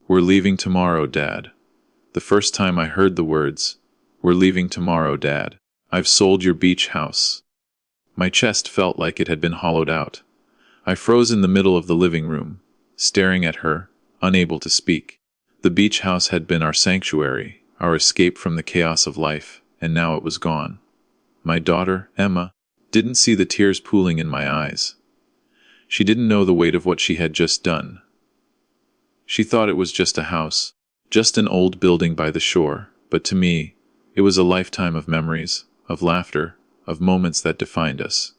"We're leaving tomorrow, Dad." The first time I heard the words, "We're leaving tomorrow, Dad. I've sold your beach house." My chest felt like it had been hollowed out. I froze in the middle of the living room, staring at her, unable to speak. The beach house had been our sanctuary, our escape from the chaos of life, and now it was gone. My daughter, Emma, didn't see the tears pooling in my eyes. She didn't know the weight of what she had just done. She thought it was just a house, just an old building by the shore, but to me, it was a lifetime of memories, of laughter, of moments that defined us.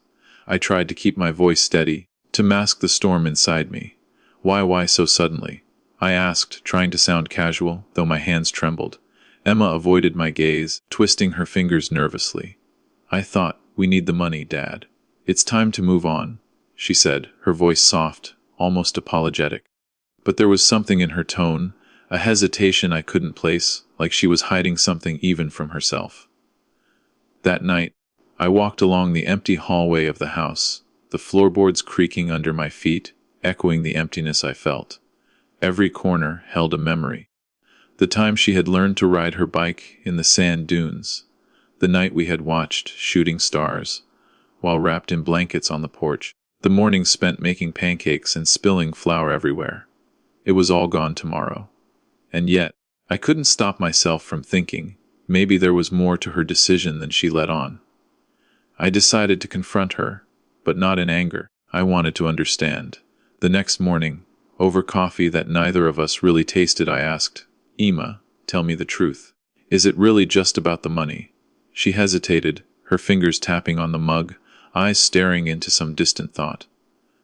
I tried to keep my voice steady, to mask the storm inside me. Why so suddenly?" I asked, trying to sound casual, though my hands trembled. Emma avoided my gaze, twisting her fingers nervously. "I thought, we need the money, Dad. It's time to move on," she said, her voice soft, almost apologetic. But there was something in her tone, a hesitation I couldn't place, like she was hiding something even from herself. That night, I walked along the empty hallway of the house, the floorboards creaking under my feet, echoing the emptiness I felt. Every corner held a memory. The time she had learned to ride her bike in the sand dunes. The night we had watched shooting stars, while wrapped in blankets on the porch. The mornings spent making pancakes and spilling flour everywhere. It was all gone tomorrow. And yet, I couldn't stop myself from thinking, maybe there was more to her decision than she let on. I decided to confront her, but not in anger. I wanted to understand. The next morning, over coffee that neither of us really tasted, I asked, "Emma, tell me the truth. Is it really just about the money?" She hesitated, her fingers tapping on the mug, eyes staring into some distant thought.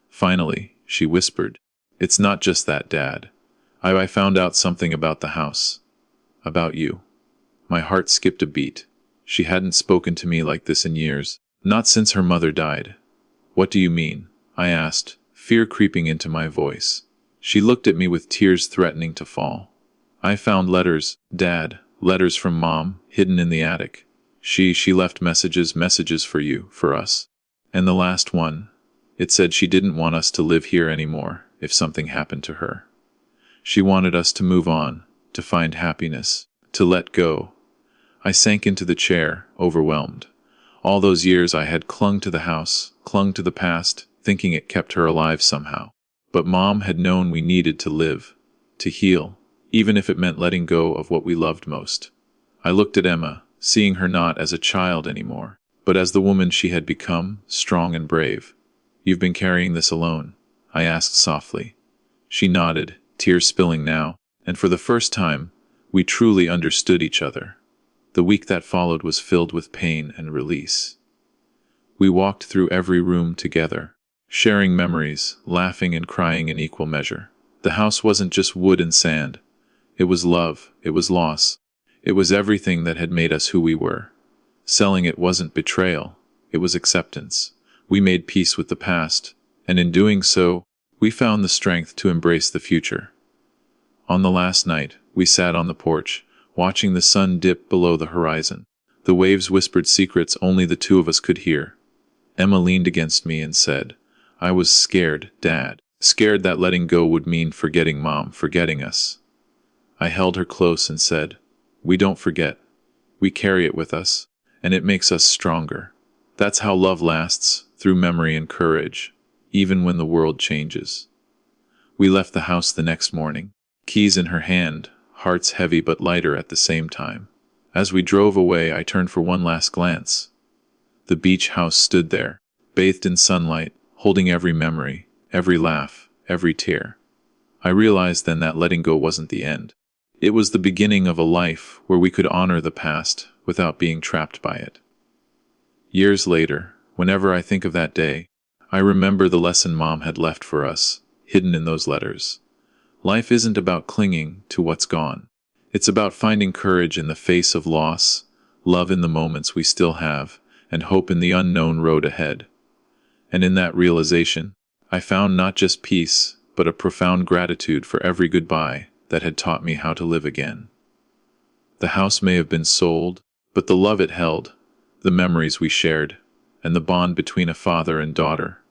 Finally, she whispered, "It's not just that, Dad. I found out something about the house. About you." My heart skipped a beat. She hadn't spoken to me like this in years, not since her mother died. "What do you mean?" I asked, fear creeping into my voice. She looked at me with tears threatening to fall. "I found letters, Dad, letters from Mom, hidden in the attic. She left messages for you, for us. And the last one, it said she didn't want us to live here anymore if something happened to her. She wanted us to move on, to find happiness, to let go." I sank into the chair, overwhelmed. All those years I had clung to the house, clung to the past, thinking it kept her alive somehow. But Mom had known we needed to live, to heal, even if it meant letting go of what we loved most. I looked at Emma, seeing her not as a child anymore, but as the woman she had become, strong and brave. "You've been carrying this alone?" I asked softly. She nodded, tears spilling now, and for the first time, we truly understood each other. The week that followed was filled with pain and release. We walked through every room together, sharing memories, laughing and crying in equal measure. The house wasn't just wood and sand. It was love, it was loss. It was everything that had made us who we were. Selling it wasn't betrayal, it was acceptance. We made peace with the past, and in doing so, we found the strength to embrace the future. On the last night, we sat on the porch, watching the sun dip below the horizon. The waves whispered secrets only the two of us could hear. Emma leaned against me and said, "I was scared, Dad. Scared that letting go would mean forgetting Mom, forgetting us." I held her close and said, "We don't forget. We carry it with us, and it makes us stronger. That's how love lasts, through memory and courage, even when the world changes." We left the house the next morning, keys in her hand, hearts heavy but lighter at the same time. As we drove away, I turned for one last glance. The beach house stood there, bathed in sunlight, holding every memory, every laugh, every tear. I realized then that letting go wasn't the end. It was the beginning of a life where we could honor the past without being trapped by it. Years later, whenever I think of that day, I remember the lesson Mom had left for us, hidden in those letters. Life isn't about clinging to what's gone. It's about finding courage in the face of loss, love in the moments we still have, and hope in the unknown road ahead. And in that realization, I found not just peace, but a profound gratitude for every goodbye that had taught me how to live again. The house may have been sold, but the love it held, the memories we shared, and the bond between a father and daughter,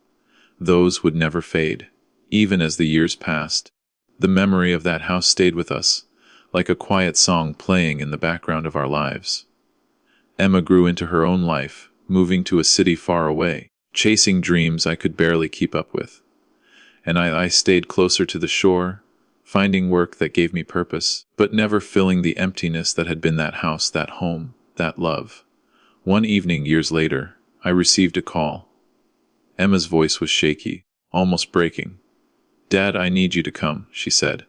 those would never fade. Even as the years passed, The memory of that house stayed with us, like a quiet song playing in the background of our lives. Emma grew into her own life, moving to a city far away, chasing dreams I could barely keep up with. And I stayed closer to the shore, finding work that gave me purpose, but never filling the emptiness that had been that house, that home, that love. One evening, years later, I received a call. Emma's voice was shaky, almost breaking. "Dad, I need you to come," she said.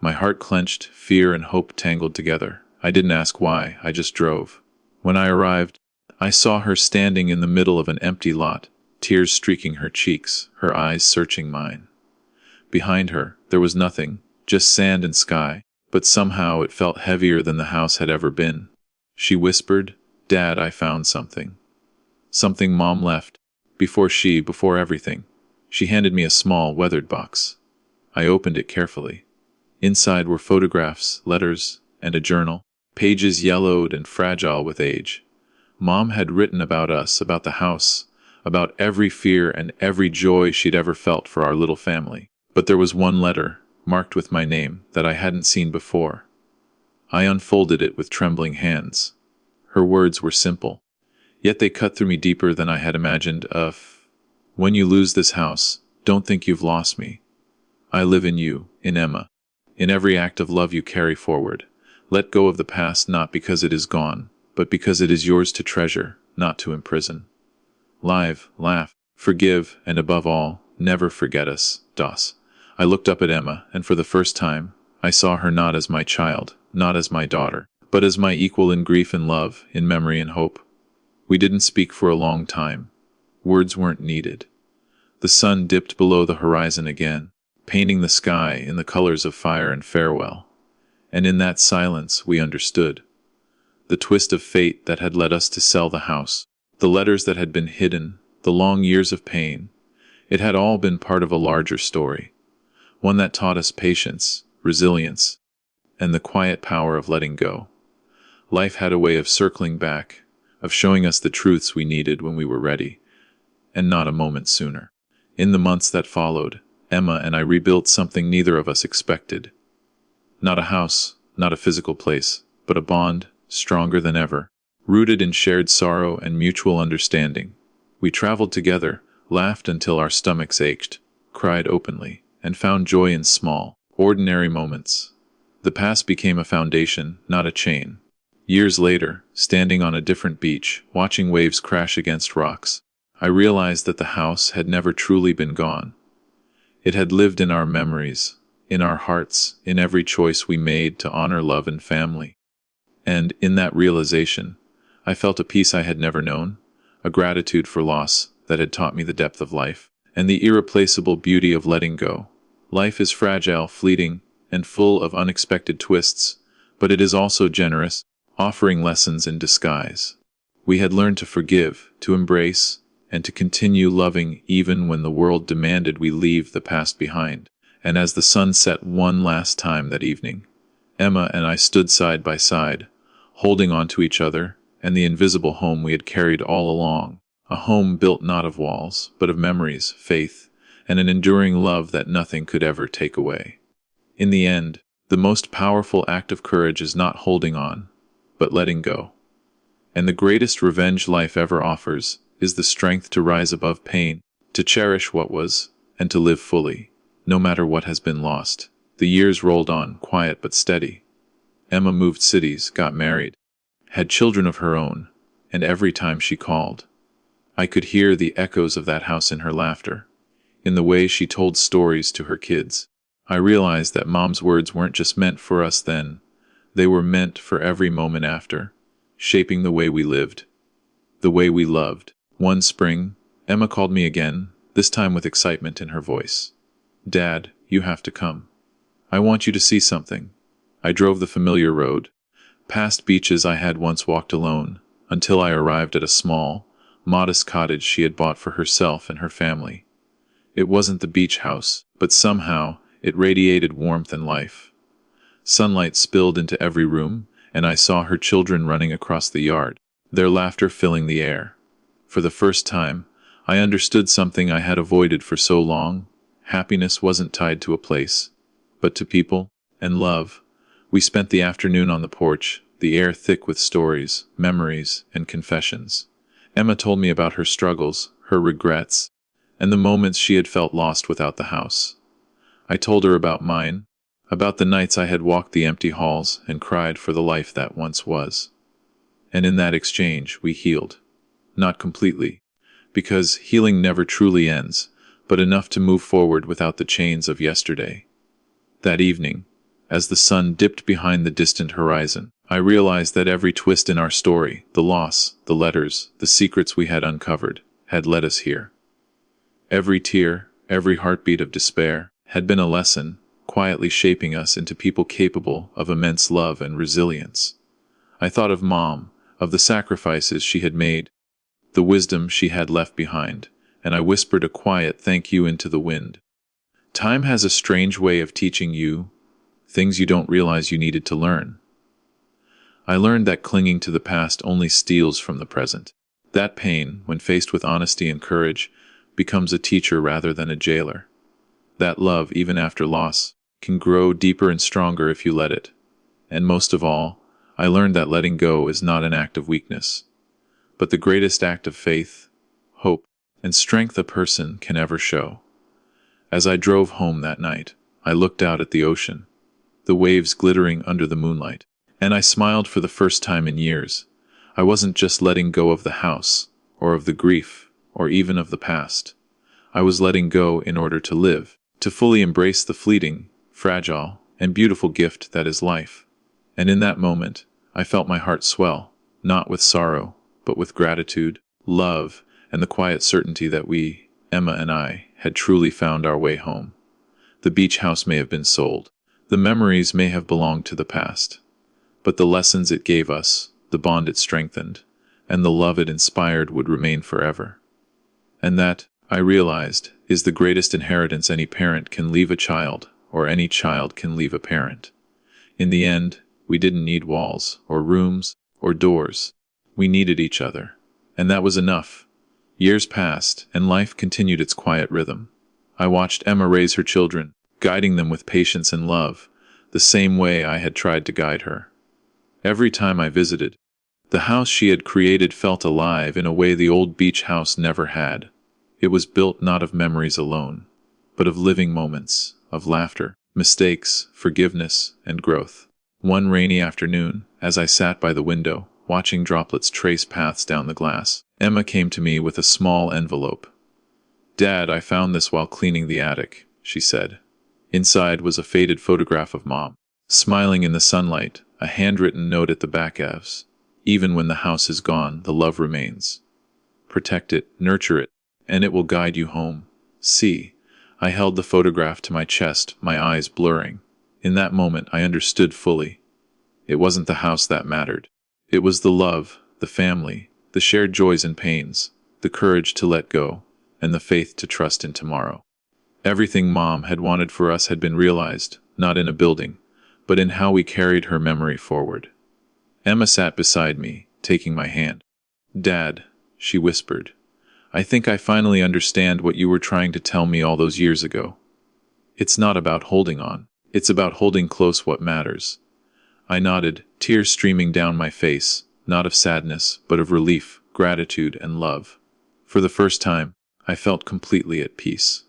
My heart clenched, fear and hope tangled together. I didn't ask why, I just drove. When I arrived, I saw her standing in the middle of an empty lot, tears streaking her cheeks, her eyes searching mine. Behind her, there was nothing, just sand and sky, but somehow it felt heavier than the house had ever been. She whispered, "Dad, I found something. Something Mom left. Before everything." She handed me a small, weathered box. I opened it carefully. Inside were photographs, letters, and a journal, pages yellowed and fragile with age. Mom had written about us, about the house, about every fear and every joy she'd ever felt for our little family. But there was one letter, marked with my name, that I hadn't seen before. I unfolded it with trembling hands. Her words were simple, yet they cut through me deeper than I had imagined. When you lose this house, don't think you've lost me. I live in you, in Emma, in every act of love you carry forward. Let go of the past not because it is gone, but because it is yours to treasure, not to imprison. Live, laugh, forgive, and above all, never forget us, Das. I looked up at Emma, and for the first time, I saw her not as my child, not as my daughter, but as my equal in grief and love, in memory and hope. We didn't speak for a long time. Words weren't needed. The sun dipped below the horizon again, painting the sky in the colors of fire and farewell. And in that silence we understood. The twist of fate that had led us to sell the house, the letters that had been hidden, the long years of pain. It had all been part of a larger story, one that taught us patience, resilience, and the quiet power of letting go. Life had a way of circling back, of showing us the truths we needed when we were ready, and not a moment sooner. In the months that followed, Emma and I rebuilt something neither of us expected. Not a house, not a physical place, but a bond, stronger than ever, rooted in shared sorrow and mutual understanding. We traveled together, laughed until our stomachs ached, cried openly, and found joy in small, ordinary moments. The past became a foundation, not a chain. Years later, standing on a different beach, watching waves crash against rocks, I realized that the house had never truly been gone. It had lived in our memories, in our hearts, in every choice we made to honor love and family. And, in that realization, I felt a peace I had never known, a gratitude for loss that had taught me the depth of life, and the irreplaceable beauty of letting go. Life is fragile, fleeting, and full of unexpected twists, but it is also generous, offering lessons in disguise. We had learned to forgive, to embrace, and to continue loving even when the world demanded we leave the past behind. And as the sun set one last time that evening, Emma and I stood side by side, holding on to each other and the invisible home we had carried all along, a home built not of walls, but of memories, faith, and an enduring love that nothing could ever take away. In the end, the most powerful act of courage is not holding on, but letting go. And the greatest revenge life ever offers is the strength to rise above pain, to cherish what was, and to live fully, no matter what has been lost. The years rolled on, quiet but steady. Emma moved cities, got married, had children of her own, and every time she called, I could hear the echoes of that house in her laughter, in the way she told stories to her kids. I realized that Mom's words weren't just meant for us then, they were meant for every moment after, shaping the way we lived, the way we loved. One spring, Emma called me again, this time with excitement in her voice. "Dad, you have to come. I want you to see something." I drove the familiar road, past beaches I had once walked alone, until I arrived at a small, modest cottage she had bought for herself and her family. It wasn't the beach house, but somehow it radiated warmth and life. Sunlight spilled into every room, and I saw her children running across the yard, their laughter filling the air. For the first time, I understood something I had avoided for so long. Happiness wasn't tied to a place, but to people and love. We spent the afternoon on the porch, the air thick with stories, memories, and confessions. Emma told me about her struggles, her regrets, and the moments she had felt lost without the house. I told her about mine, about the nights I had walked the empty halls and cried for the life that once was. And in that exchange, we healed. Not completely, because healing never truly ends, but enough to move forward without the chains of yesterday. That evening, as the sun dipped behind the distant horizon, I realized that every twist in our story, the loss, the letters, the secrets we had uncovered, had led us here. Every tear, every heartbeat of despair, had been a lesson, quietly shaping us into people capable of immense love and resilience. I thought of Mom, of the sacrifices she had made, the wisdom she had left behind, and I whispered a quiet thank you into the wind. Time has a strange way of teaching you things you don't realize you needed to learn. I learned that clinging to the past only steals from the present. That pain, when faced with honesty and courage, becomes a teacher rather than a jailer. That love, even after loss, can grow deeper and stronger if you let it. And most of all, I learned that letting go is not an act of weakness, but the greatest act of faith, hope, and strength a person can ever show. As I drove home that night, I looked out at the ocean, the waves glittering under the moonlight, and I smiled for the first time in years. I wasn't just letting go of the house, or of the grief, or even of the past. I was letting go in order to live, to fully embrace the fleeting, fragile, and beautiful gift that is life. And in that moment, I felt my heart swell, not with sorrow, but with gratitude, love, and the quiet certainty that we, Emma and I, had truly found our way home. The beach house may have been sold. The memories may have belonged to the past. But the lessons it gave us, the bond it strengthened, and the love it inspired would remain forever. And that, I realized, is the greatest inheritance any parent can leave a child, or any child can leave a parent. In the end, we didn't need walls, or rooms, or doors. We needed each other. And that was enough. Years passed, and life continued its quiet rhythm. I watched Emma raise her children, guiding them with patience and love, the same way I had tried to guide her. Every time I visited, the house she had created felt alive in a way the old beach house never had. It was built not of memories alone, but of living moments, of laughter, mistakes, forgiveness, and growth. One rainy afternoon, as I sat by the window, watching droplets trace paths down the glass, Emma came to me with a small envelope. "Dad, I found this while cleaning the attic," she said. Inside was a faded photograph of Mom, smiling in the sunlight, a handwritten note at the back as, "Even when the house is gone, the love remains. Protect it, nurture it, and it will guide you home. See." I held the photograph to my chest, my eyes blurring. In that moment, I understood fully. It wasn't the house that mattered. It was the love, the family, the shared joys and pains, the courage to let go, and the faith to trust in tomorrow. Everything Mom had wanted for us had been realized, not in a building, but in how we carried her memory forward. Emma sat beside me, taking my hand. "Dad," she whispered, "I think I finally understand what you were trying to tell me all those years ago. It's not about holding on. It's about holding close what matters." I nodded, tears streaming down my face, not of sadness, but of relief, gratitude, and love. For the first time, I felt completely at peace.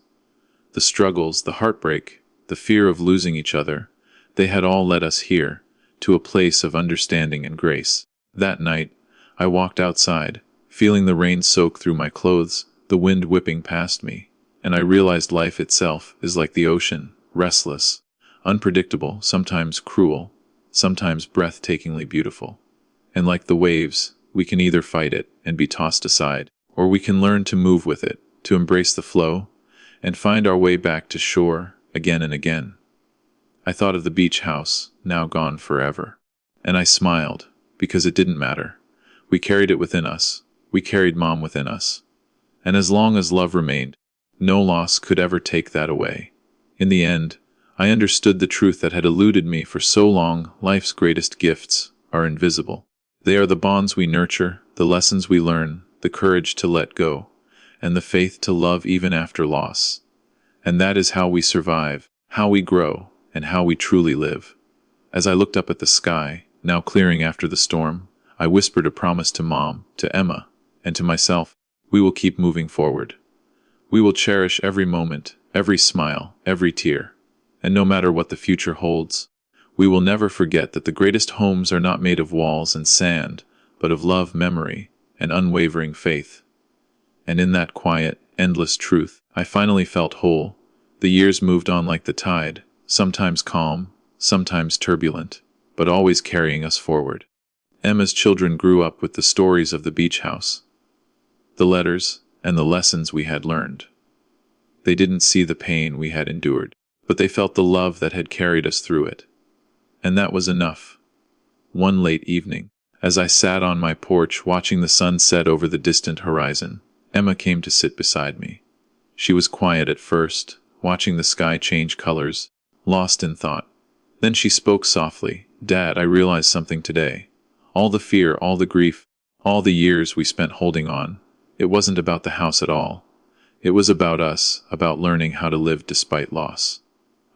The struggles, the heartbreak, the fear of losing each other, they had all led us here, to a place of understanding and grace. That night, I walked outside, feeling the rain soak through my clothes, the wind whipping past me, and I realized life itself is like the ocean, restless, unpredictable, sometimes cruel, sometimes breathtakingly beautiful. And like the waves, we can either fight it and be tossed aside, or we can learn to move with it, to embrace the flow, and find our way back to shore again and again. I thought of the beach house, now gone forever. And I smiled, because it didn't matter. We carried it within us. We carried Mom within us. And as long as love remained, no loss could ever take that away. In the end, I understood the truth that had eluded me for so long. Life's greatest gifts are invisible. They are the bonds we nurture, the lessons we learn, the courage to let go, and the faith to love even after loss. And that is how we survive, how we grow, and how we truly live. As I looked up at the sky, now clearing after the storm, I whispered a promise to Mom, to Emma, and to myself. We will keep moving forward. We will cherish every moment, every smile, every tear. And no matter what the future holds, we will never forget that the greatest homes are not made of walls and sand, but of love, memory, and unwavering faith. And in that quiet, endless truth, I finally felt whole. The years moved on like the tide, sometimes calm, sometimes turbulent, but always carrying us forward. Emma's children grew up with the stories of the beach house, the letters, and the lessons we had learned. They didn't see the pain we had endured, but they felt the love that had carried us through it. And that was enough. One late evening, as I sat on my porch watching the sun set over the distant horizon, Emma came to sit beside me. She was quiet at first, watching the sky change colors, lost in thought. Then she spoke softly. "Dad, I realized something today. All the fear, all the grief, all the years we spent holding on, it wasn't about the house at all. It was about us, about learning how to live despite loss."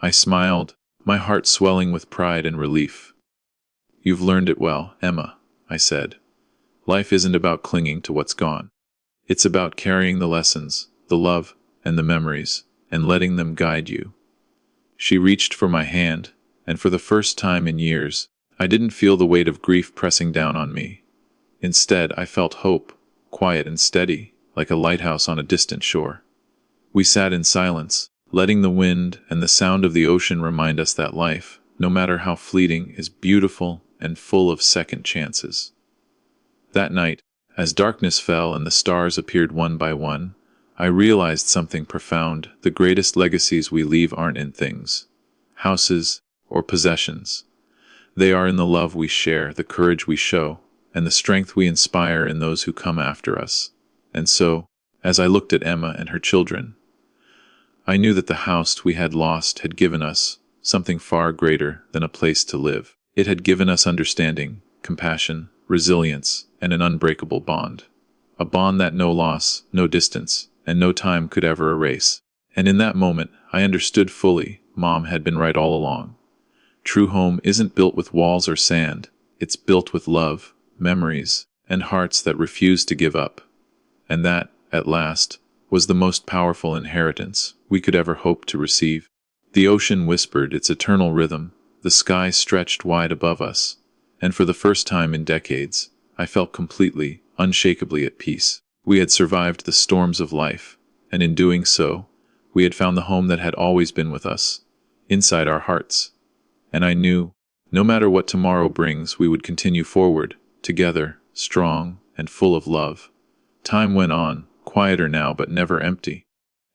I smiled, my heart swelling with pride and relief. "You've learned it well, Emma," I said. "Life isn't about clinging to what's gone. It's about carrying the lessons, the love, and the memories, and letting them guide you." She reached for my hand, and for the first time in years, I didn't feel the weight of grief pressing down on me. Instead, I felt hope, quiet and steady, like a lighthouse on a distant shore. We sat in silence, letting the wind and the sound of the ocean remind us that life, no matter how fleeting, is beautiful and full of second chances. That night, as darkness fell and the stars appeared one by one, I realized something profound. The greatest legacies we leave aren't in things, houses, or possessions. They are in the love we share, the courage we show, and the strength we inspire in those who come after us. And so, as I looked at Emma and her children, I knew that the house we had lost had given us something far greater than a place to live. It had given us understanding, compassion, resilience, and an unbreakable bond. A bond that no loss, no distance, and no time could ever erase. And in that moment, I understood fully. Mom had been right all along. True home isn't built with walls or sand. It's built with love, memories, and hearts that refuse to give up. And that, at last, was the most powerful inheritance we could ever hope to receive. The ocean whispered its eternal rhythm, the sky stretched wide above us, and for the first time in decades, I felt completely, unshakably at peace. We had survived the storms of life, and in doing so, we had found the home that had always been with us, inside our hearts. And I knew, no matter what tomorrow brings, we would continue forward, together, strong, and full of love. Time went on, quieter now but never empty.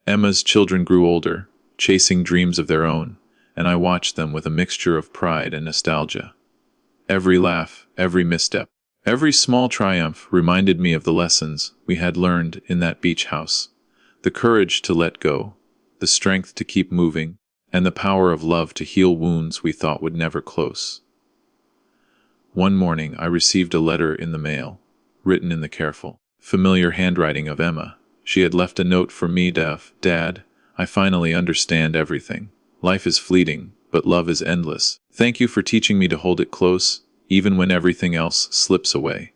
Emma's children grew older, chasing dreams of their own, and I watched them with a mixture of pride and nostalgia. Every laugh, every misstep, every small triumph reminded me of the lessons we had learned in that beach house. The courage to let go, the strength to keep moving, and the power of love to heal wounds we thought would never close. One morning I received a letter in the mail, written in the careful, familiar handwriting of Emma. She had left a note for me. "Dad, I finally understand everything. Life is fleeting, but love is endless. Thank you for teaching me to hold it close, even when everything else slips away."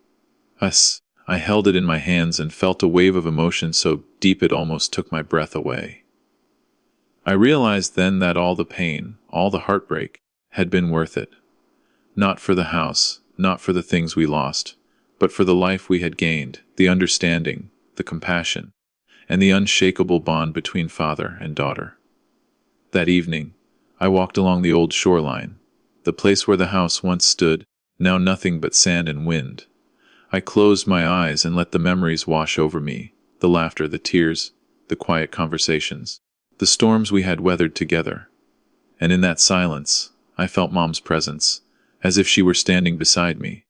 I held it in my hands and felt a wave of emotion so deep it almost took my breath away. I realized then that all the pain, all the heartbreak, had been worth it. Not for the house, not for the things we lost, but for the life we had gained, the understanding, the compassion, and the unshakable bond between father and daughter. That evening, I walked along the old shoreline, the place where the house once stood, now nothing but sand and wind. I closed my eyes and let the memories wash over me, the laughter, the tears, the quiet conversations, the storms we had weathered together. And in that silence, I felt Mom's presence, as if she were standing beside me,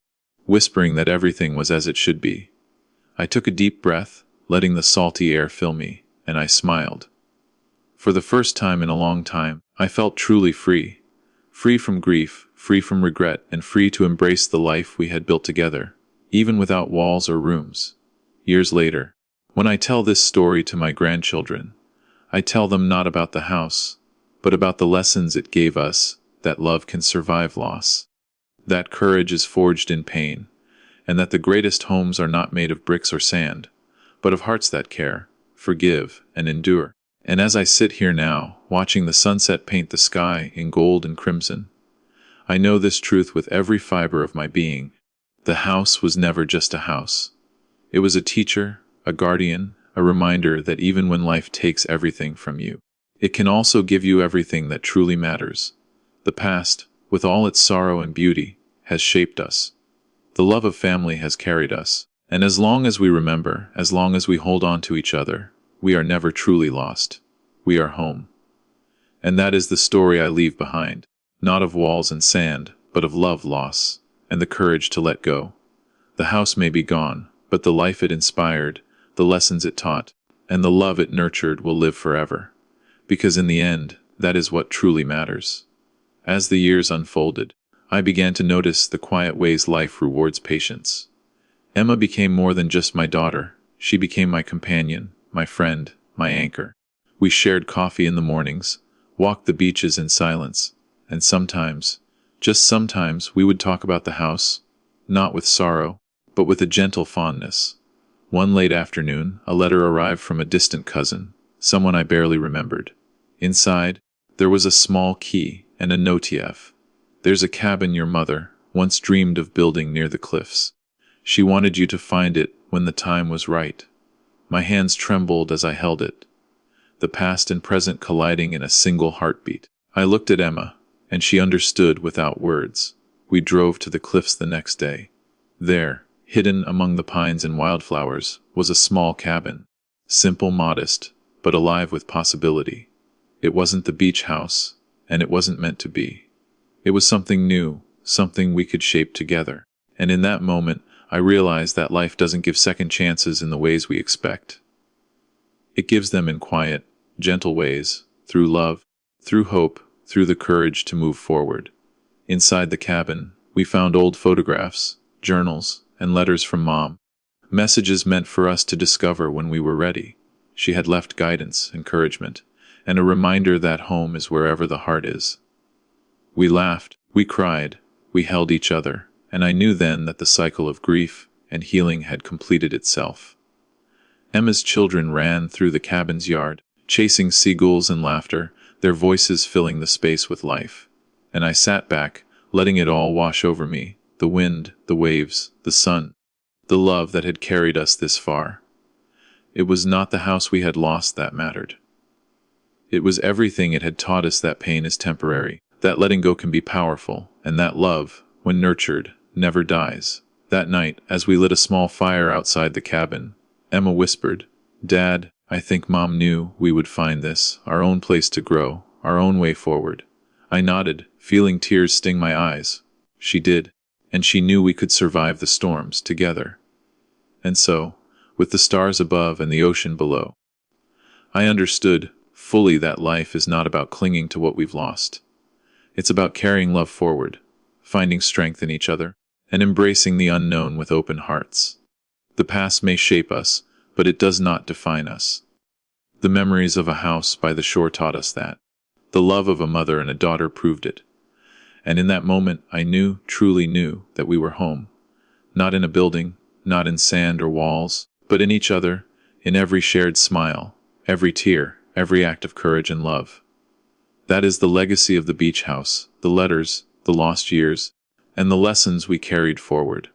whispering that everything was as it should be. I took a deep breath, letting the salty air fill me, and I smiled. For the first time in a long time, I felt truly free. Free from grief, free from regret, and free to embrace the life we had built together, even without walls or rooms. Years later, when I tell this story to my grandchildren, I tell them not about the house, but about the lessons it gave us, that love can survive loss, that courage is forged in pain, and that the greatest homes are not made of bricks or sand, but of hearts that care, forgive, and endure. And as I sit here now, watching the sunset paint the sky in gold and crimson, I know this truth with every fiber of my being. The house was never just a house. It was a teacher, a guardian, a reminder that even when life takes everything from you, it can also give you everything that truly matters. The past, with all its sorrow and beauty, has shaped us. The love of family has carried us. And as long as we remember, as long as we hold on to each other, we are never truly lost. We are home. And that is the story I leave behind, not of walls and sand, but of love, loss, and the courage to let go. The house may be gone, but the life it inspired, the lessons it taught, and the love it nurtured will live forever. Because in the end, that is what truly matters. As the years unfolded, I began to notice the quiet ways life rewards patience. Emma became more than just my daughter. She became my companion, my friend, my anchor. We shared coffee in the mornings, walked the beaches in silence, and sometimes, just sometimes, we would talk about the house, not with sorrow, but with a gentle fondness. One late afternoon, a letter arrived from a distant cousin, someone I barely remembered. Inside, there was a small key and a notief. "There's a cabin your mother once dreamed of building near the cliffs. She wanted you to find it when the time was right." My hands trembled as I held it, the past and present colliding in a single heartbeat. I looked at Emma, and she understood without words. We drove to the cliffs the next day. There, hidden among the pines and wildflowers, was a small cabin. Simple, modest, but alive with possibility. It wasn't the beach house, and it wasn't meant to be. It was something new, something we could shape together. And in that moment, I realized that life doesn't give second chances in the ways we expect. It gives them in quiet, gentle ways, through love, through hope, through the courage to move forward. Inside the cabin, we found old photographs, journals, and letters from Mom. Messages meant for us to discover when we were ready. She had left guidance, encouragement, and a reminder that home is wherever the heart is. We laughed, we cried, we held each other, and I knew then that the cycle of grief and healing had completed itself. Emma's children ran through the cabin's yard, chasing seagulls and laughter, their voices filling the space with life. And I sat back, letting it all wash over me, the wind, the waves, the sun, the love that had carried us this far. It was not the house we had lost that mattered. It was everything it had taught us, that pain is temporary, that letting go can be powerful, and that love, when nurtured, never dies. That night, as we lit a small fire outside the cabin, Emma whispered, "Dad, I think Mom knew we would find this, our own place to grow, our own way forward." I nodded, feeling tears sting my eyes. She did, and she knew we could survive the storms together. And so, with the stars above and the ocean below, I understood fully that life is not about clinging to what we've lost. It's about carrying love forward, finding strength in each other, and embracing the unknown with open hearts. The past may shape us, but it does not define us. The memories of a house by the shore taught us that. The love of a mother and a daughter proved it. And in that moment, I knew, truly knew, that we were home. Not in a building, not in sand or walls, but in each other, in every shared smile, every tear, every act of courage and love. That is the legacy of the beach house, the letters, the lost years, and the lessons we carried forward.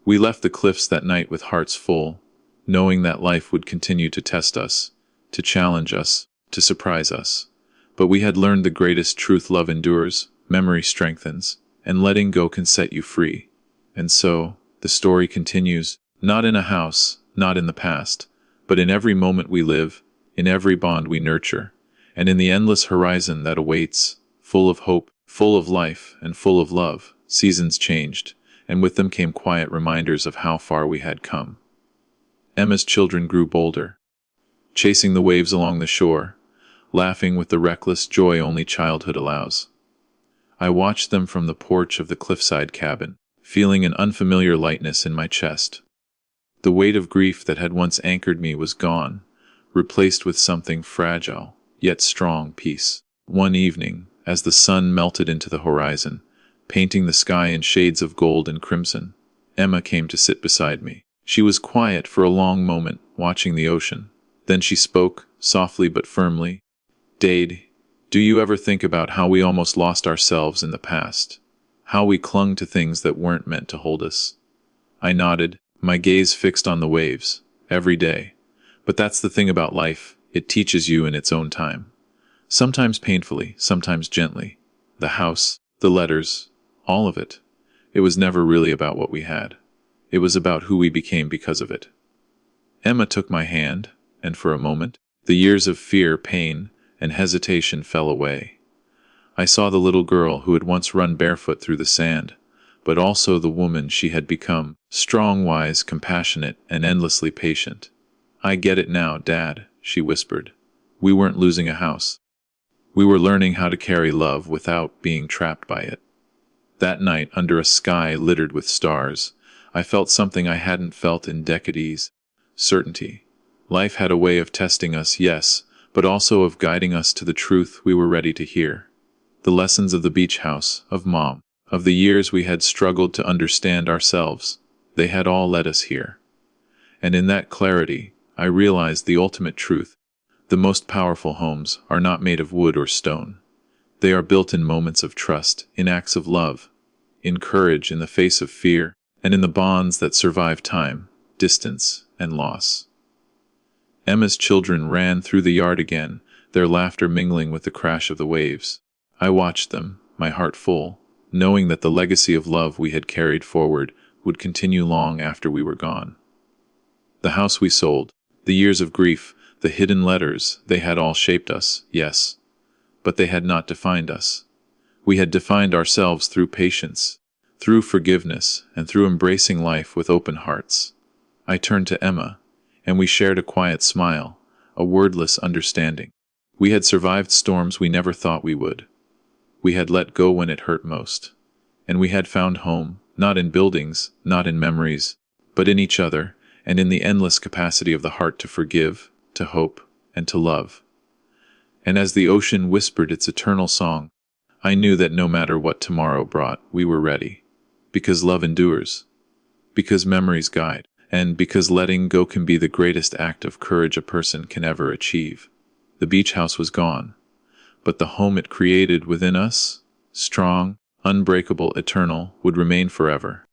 We left the cliffs that night with hearts full, knowing that life would continue to test us, to challenge us, to surprise us. But we had learned the greatest truth: love endures, memory strengthens, and letting go can set you free. And so, the story continues, not in a house, not in the past, but in every moment we live, in every bond we nurture, and in the endless horizon that awaits, full of hope, full of life, and full of love. Seasons changed, and with them came quiet reminders of how far we had come. Emma's children grew bolder, chasing the waves along the shore, laughing with the reckless joy only childhood allows. I watched them from the porch of the cliffside cabin, feeling an unfamiliar lightness in my chest. The weight of grief that had once anchored me was gone, replaced with something fragile, yet strong: peace. One evening, as the sun melted into the horizon, painting the sky in shades of gold and crimson, Emma came to sit beside me. She was quiet for a long moment, watching the ocean. Then she spoke, softly but firmly. "Dade, do you ever think about how we almost lost ourselves in the past? How we clung to things that weren't meant to hold us?" I nodded, my gaze fixed on the waves. "Every day. But that's the thing about life, it teaches you in its own time. Sometimes painfully, sometimes gently. The house, the letters, all of it. It was never really about what we had. It was about who we became because of it." Emma took my hand, and for a moment, the years of fear, pain, and hesitation fell away. I saw the little girl who had once run barefoot through the sand, but also the woman she had become, strong, wise, compassionate, and endlessly patient. "I get it now, Dad," she whispered. "We weren't losing a house. We were learning how to carry love without being trapped by it." That night, under a sky littered with stars, I felt something I hadn't felt in decades: certainty. Life had a way of testing us, yes, but also of guiding us to the truth we were ready to hear. The lessons of the beach house, of Mom, of the years we had struggled to understand ourselves, they had all led us here. And in that clarity, I realized the ultimate truth. The most powerful homes are not made of wood or stone. They are built in moments of trust, in acts of love, in courage in the face of fear, and in the bonds that survive time, distance, and loss. Emma's children ran through the yard again, their laughter mingling with the crash of the waves. I watched them, my heart full, knowing that the legacy of love we had carried forward would continue long after we were gone. The house we sold, the years of grief, the hidden letters, they had all shaped us, yes, but they had not defined us. We had defined ourselves through patience, through forgiveness, and through embracing life with open hearts. I turned to Emma, and we shared a quiet smile, a wordless understanding. We had survived storms we never thought we would. We had let go when it hurt most. And we had found home, not in buildings, not in memories, but in each other, and in the endless capacity of the heart to forgive, to hope, and to love. And as the ocean whispered its eternal song, I knew that no matter what tomorrow brought, we were ready. Because love endures. Because memories guide. And because letting go can be the greatest act of courage a person can ever achieve. The beach house was gone, but the home it created within us, strong, unbreakable, eternal, would remain forever.